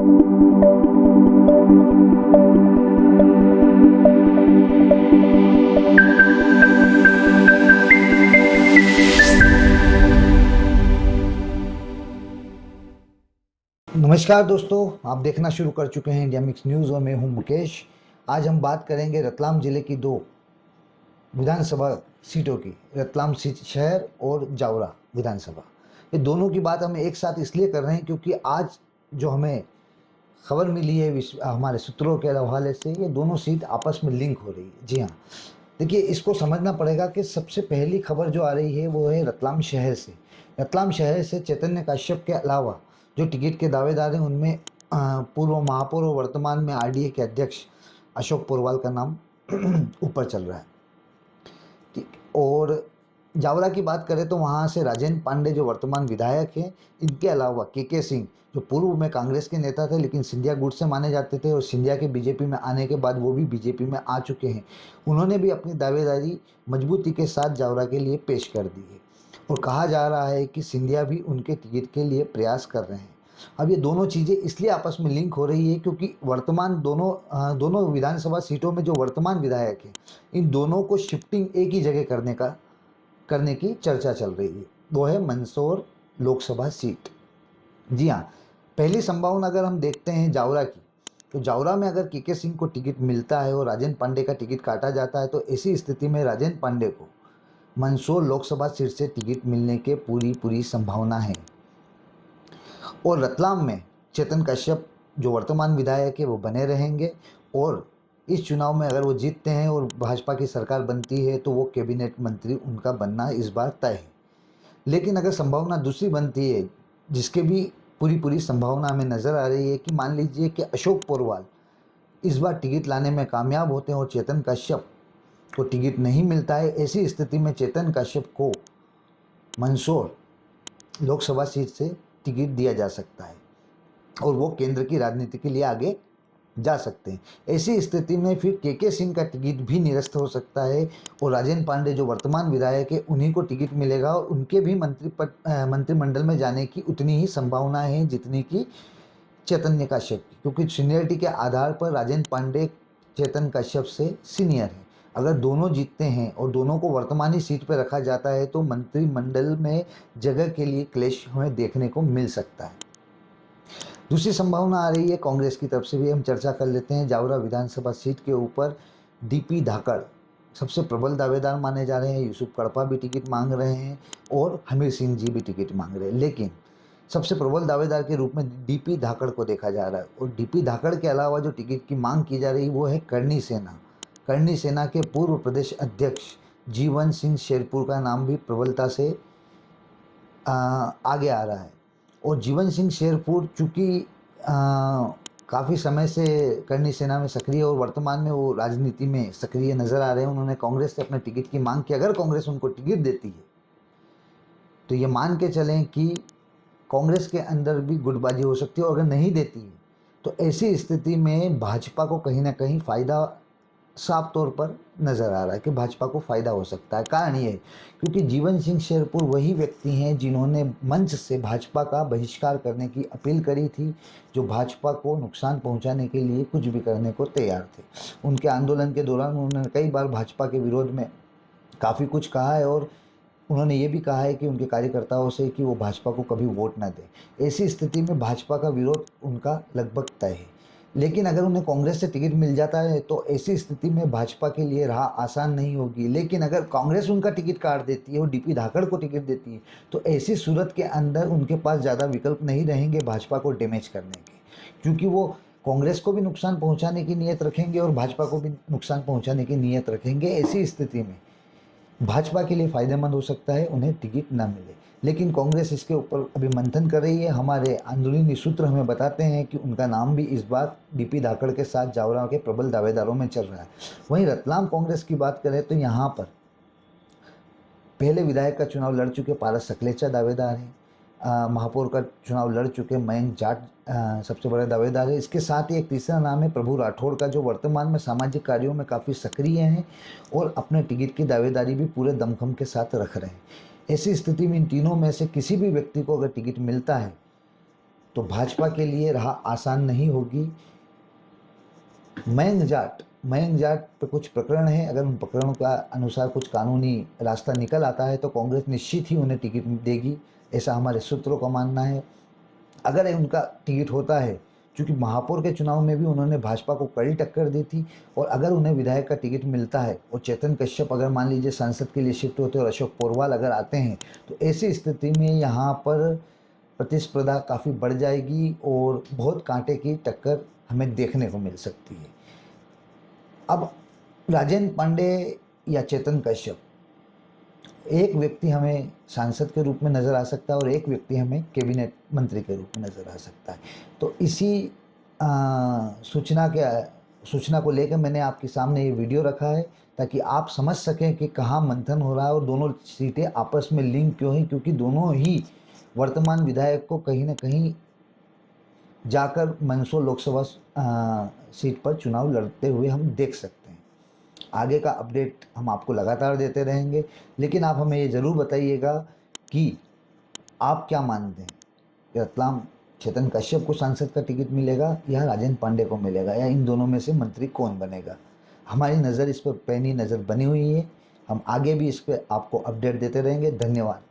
नमस्कार दोस्तों, आप देखना शुरू कर चुके हैं इंडिया मिक्स न्यूज़ और मैं हूं मुकेश। आज हम बात करेंगे रतलाम जिले की दो विधानसभा सीटों की, रतलाम शहर और जावरा विधानसभा। ये दोनों की बात हम एक साथ इसलिए कर रहे हैं क्योंकि आज जो हमें खबर मिली है हमारे सूत्रों के हवाले से, ये दोनों सीट आपस में लिंक हो रही है। जी हाँ, देखिए, इसको समझना पड़ेगा कि सबसे पहली खबर जो आ रही है वो है रतलाम शहर से। रतलाम शहर से चैतन्य कश्यप के अलावा जो टिकट के दावेदार हैं उनमें पूर्व महापौर और वर्तमान में आरडीए के अध्यक्ष अशोक पोरवाल का नाम ऊपर चल रहा है। ठीक, और जावरा की बात करें तो वहाँ से राजेंद्र पांडे जो वर्तमान विधायक हैं, इनके अलावा के सिंह जो पूर्व में कांग्रेस के नेता थे लेकिन सिंधिया गुट से माने जाते थे और सिंधिया के बीजेपी में आने के बाद वो भी बीजेपी में आ चुके हैं, उन्होंने भी अपनी दावेदारी मजबूती के साथ जावरा के लिए पेश कर दी है। और कहा जा रहा है कि सिंधिया भी उनके टिकट के लिए प्रयास कर रहे हैं। अब ये दोनों चीज़ें इसलिए आपस में लिंक हो रही है क्योंकि वर्तमान दोनों विधानसभा सीटों में जो वर्तमान विधायक हैं, इन दोनों को शिफ्टिंग एक ही जगह करने की चर्चा चल रही है। वो है मंदसौर लोकसभा सीट। जी हाँ, पहली संभावना अगर हम देखते हैं जावरा की, तो जावरा में अगर के सिंह को टिकट मिलता है और राजेंद्र पांडे का टिकट काटा जाता है तो ऐसी स्थिति में राजेंद्र पांडे को मंदसौर लोकसभा सीट से टिकट मिलने के पूरी संभावना है। और रतलाम में चेतन कश्यप जो वर्तमान विधायक है वो बने रहेंगे और इस चुनाव में अगर वो जीतते हैं और भाजपा की सरकार बनती है तो वो कैबिनेट मंत्री उनका बनना इस बार तय है। लेकिन अगर संभावना दूसरी बनती है, जिसके भी पूरी संभावना हमें नज़र आ रही है कि मान लीजिए कि अशोक पोरवाल इस बार टिकट लाने में कामयाब होते हैं और चेतन कश्यप को टिकट नहीं मिलता है, ऐसी स्थिति में चेतन कश्यप को मंदसौर लोकसभा सीट से टिकट दिया जा सकता है और वो केंद्र की राजनीति के लिए आगे जा सकते हैं। ऐसी स्थिति में फिर के सिंह का टिकट भी निरस्त हो सकता है और राजेंद्र पांडे जो वर्तमान विधायक है उन्हीं को टिकट मिलेगा और उनके भी मंत्रिमंडल में जाने की उतनी ही संभावना है जितनी कि चैतन्य कश्यप की, क्योंकि सीनियरिटी के आधार पर राजेंद्र पांडे चेतन कश्यप से सीनियर है। अगर दोनों जीतते हैं और दोनों को वर्तमानी सीट पर रखा जाता है तो मंत्रिमंडल में जगह के लिए क्लेश हमें देखने को मिल सकता है। दूसरी संभावना आ रही है कांग्रेस की तरफ से भी, हम चर्चा कर लेते हैं। जावरा विधानसभा सीट के ऊपर डीपी धाकड़ सबसे प्रबल दावेदार माने जा रहे हैं। यूसुफ कड़पा भी टिकट मांग रहे हैं और हमीर सिंह जी भी टिकट मांग रहे हैं, लेकिन सबसे प्रबल दावेदार के रूप में डीपी धाकड़ को देखा जा रहा है। और डीपी धाकड़ के अलावा जो टिकट की मांग की जा रही है वो है करणी सेना के पूर्व प्रदेश अध्यक्ष जीवन सिंह शेरपुर का नाम भी प्रबलता से आगे आ रहा है। और जीवन सिंह शेरपुर चूँकि काफ़ी समय से करणी सेना में सक्रिय और वर्तमान में वो राजनीति में सक्रिय नज़र आ रहे हैं, उन्होंने कांग्रेस से अपने टिकट की मांग की। अगर कांग्रेस उनको टिकट देती है तो ये मान के चलें कि कांग्रेस के अंदर भी गुटबाजी हो सकती है और अगर नहीं देती है तो ऐसी स्थिति में भाजपा को कहीं ना कहीं फ़ायदा साफ तौर पर नज़र आ रहा है कि भाजपा को फ़ायदा हो सकता है। कारण ये है क्योंकि जीवन सिंह शेरपुर वही व्यक्ति हैं जिन्होंने मंच से भाजपा का बहिष्कार करने की अपील करी थी, जो भाजपा को नुकसान पहुंचाने के लिए कुछ भी करने को तैयार थे। उनके आंदोलन के दौरान उन्होंने कई बार भाजपा के विरोध में काफ़ी कुछ कहा है और उन्होंने ये भी कहा है कि उनके कार्यकर्ताओं से कि वो भाजपा को कभी वोट ना दें। ऐसी स्थिति में भाजपा का विरोध उनका लगभग तय है। लेकिन अगर उन्हें कांग्रेस से टिकट मिल जाता है तो ऐसी स्थिति में भाजपा के लिए राह आसान नहीं होगी। लेकिन अगर कांग्रेस उनका टिकट काट देती है और डीपी धाकड़ को टिकट देती है तो ऐसी सूरत के अंदर उनके पास ज़्यादा विकल्प नहीं रहेंगे भाजपा को डैमेज करने के, क्योंकि वो कांग्रेस को भी नुकसान पहुंचाने की नीयत रखेंगे और भाजपा को भी नुकसान पहुंचाने की नीयत रखेंगे। ऐसी स्थिति में भाजपा के लिए फ़ायदेमंद हो सकता है उन्हें टिकट ना मिले। लेकिन कांग्रेस इसके ऊपर अभी मंथन कर रही है। हमारे अंदरूनी सूत्र हमें बताते हैं कि उनका नाम भी इस बार डीपी धाकड़ के साथ जावरा के प्रबल दावेदारों में चल रहा है। वहीं रतलाम कांग्रेस की बात करें तो यहाँ पर पहले विधायक का चुनाव लड़ चुके पारस सकलेचा दावेदार हैं, महापौर का चुनाव लड़ चुके मयंक जाट सबसे बड़े दावेदार है। इसके साथ ही एक तीसरा नाम है प्रभु राठौड़ का, जो वर्तमान में सामाजिक कार्यों में काफ़ी सक्रिय हैं और अपने टिकट की दावेदारी भी पूरे दमखम के साथ रख रहे हैं। ऐसी स्थिति में इन तीनों में से किसी भी व्यक्ति को अगर टिकट मिलता है तो भाजपा के लिए राह आसान नहीं होगी। मयंक जाट पे कुछ प्रकरण है, अगर उन प्रकरणों का अनुसार कुछ कानूनी रास्ता निकल आता है तो कांग्रेस निश्चित ही उन्हें टिकट देगी, ऐसा हमारे सूत्रों का मानना है। अगर उनका टिकट होता है, क्योंकि महापौर के चुनाव में भी उन्होंने भाजपा को कड़ी टक्कर दी थी, और अगर उन्हें विधायक का टिकट मिलता है और चेतन कश्यप अगर मान लीजिए सांसद के लिए शिफ्ट होते हैं और अशोक पोरवाल अगर आते हैं, तो ऐसी स्थिति में यहाँ पर प्रतिस्पर्धा काफ़ी बढ़ जाएगी और बहुत कांटे की टक्कर हमें देखने को मिल सकती है। अब राजेंद्र पांडे या चेतन कश्यप, एक व्यक्ति हमें सांसद के रूप में नज़र आ सकता है और एक व्यक्ति हमें कैबिनेट मंत्री के रूप में नज़र आ सकता है। तो इसी सूचना को लेकर मैंने आपके सामने ये वीडियो रखा है, ताकि आप समझ सकें कि कहाँ मंथन हो रहा है और दोनों सीटें आपस में लिंक क्यों हैं, क्योंकि दोनों ही वर्तमान विधायक को कहीं ना कहीं जाकर मंदसौर लोकसभा सीट पर चुनाव लड़ते हुए हम देख सकते हैं। आगे का अपडेट हम आपको लगातार देते रहेंगे, लेकिन आप हमें ये ज़रूर बताइएगा कि आप क्या मानते हैं कि रतलाम चेतन कश्यप को सांसद का टिकट मिलेगा या राजेंद्र पांडे को मिलेगा, या इन दोनों में से मंत्री कौन बनेगा। हमारी नज़र इस पर पैनी नज़र बनी हुई है, हम आगे भी इस पर आपको अपडेट देते रहेंगे। धन्यवाद।